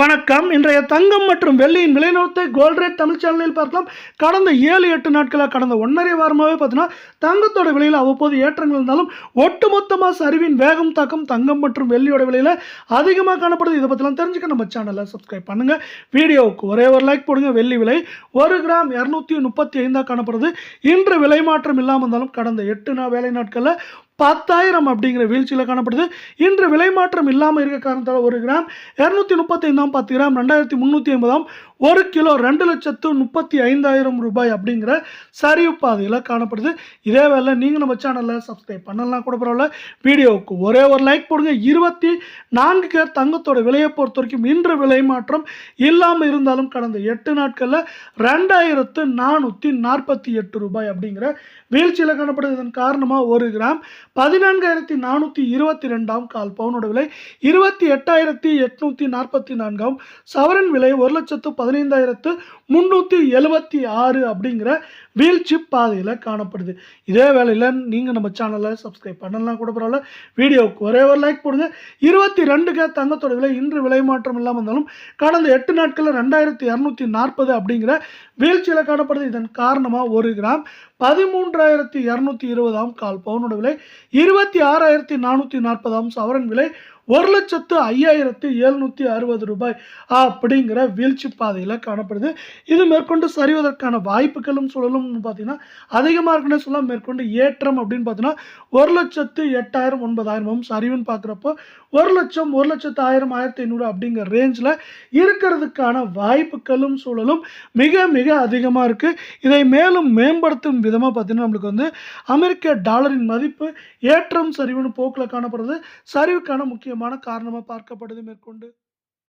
வணக்கம். இன்றைய தங்கம் மற்றும் வெள்ளியின் விலைநிறுவனத்தை கோல்ட் ரேட் தமிழ் சேனலில் பார்க்கலாம். கடந்த 7-8 நாட்களாக, கடந்த 1.5 வாரமாகவே பார்த்தீங்கன்னா தங்கத்தோட விலையில் அவ்வப்போது ஏற்றங்கள் இருந்தாலும் ஒட்டுமொத்தமாக சரிவின் வேகம் தாக்கம் தங்கம் மற்றும் வெள்ளியோட விலையில் அதிகமாக காணப்படுது. இதை பற்றிலாம் தெரிஞ்சுக்க நம்ம சேனலை சப்ஸ்கிரைப் பண்ணுங்கள். வீடியோவுக்கு ஒரே ஒரு லைக் போடுங்க. வெள்ளி விலை 1 கிராம் 235 காணப்படுது. இன்று விலை மாற்றம் இல்லாமல் இருந்தாலும் கடந்த 8 வேலை நாட்களில் 10,000 அப்படிங்கிற வீழ்ச்சியில் காணப்படுது. இன்று விலை மாற்றம் இல்லாமல் இருக்க காரணத்தால் 1 கிராம் 235 10 கிராம் 2350 1 கிலோ 2,35,000 ரூபாய் அப்படிங்கிற சரிவு பாதையில் காணப்படுது. இதே வேலை நீங்கள் நம்ம சேனலில் சப்ஸ்கிரைப் பண்ணலாம் கூட பரவாயில்ல. வீடியோவுக்கு ஒரே ஒரு லைக் போடுங்க. 24 கேரட் தங்கத்தோட விலையை பொறுத்த வரைக்கும் இன்று விலை மாற்றம் இல்லாமல் இருந்தாலும் கடந்த 8 நாட்களில் 2,448 ரூபாய் அப்படிங்கிற வீழ்ச்சியில் காணப்படுது. இதன் காரணமாக 1 கிராம் 14,422 கால் பவுனோட விலை 28,844 சவரன் விலை 1,15,376 அப்படிங்கிற வீழ்ச்சி பாதையில் காணப்படுது. இதே வேளையில் நீங்கள் நம்ம சேனலை சப்ஸ்கிரைப் பண்ணலாம் கூட பரவாயில்ல. வீடியோவுக்கு ஒரே ஒரு லைக் போடுங்க. 22 கேரட் தங்கத்தோட விலை இன்று விலை மாற்றம் இல்லாமல் இருந்தாலும் கடந்த 8 நாட்களில் 2,240 அப்படிங்கிற வீழ்ச்சியில் காணப்படுது. இதன் காரணமாக 1 கிராம் 13,220 கால் பவுனோட விலை 26,440 சவரன் விலை 1,05,760 ரூபாய் அப்படிங்கிற வீழ்ச்சி பாதையில் காணப்படுது. இது மேற்கொண்டு சரிவதற்கான வாய்ப்புகளும் சூழலும் பார்த்தீங்கன்னா அதிகமாக இருக்குன்னு சொல்லலாம். மேற்கொண்டு ஏற்றம் அப்படின்னு பார்த்தீங்கன்னா 1,08,000 9,000 சரிவுன்னு பார்க்குறப்போ 1,00,000 1,10,000 1,500 அப்படிங்கிற ரேஞ்சில் இருக்கிறதுக்கான வாய்ப்புகளும் சூழலும் மிக மிக அதிகமாக இருக்குது. இதை மேலும் மேம்படுத்தும் விதமாக பார்த்தீங்கன்னா நம்மளுக்கு வந்து அமெரிக்க டாலரின் மதிப்பு ஏற்றம் சரிவுன்னு போக்கில் காணப்படுறது சரிவுக்கான முக்கியமான காரணமாக பார்க்கப்படுது மேற்கொண்டு.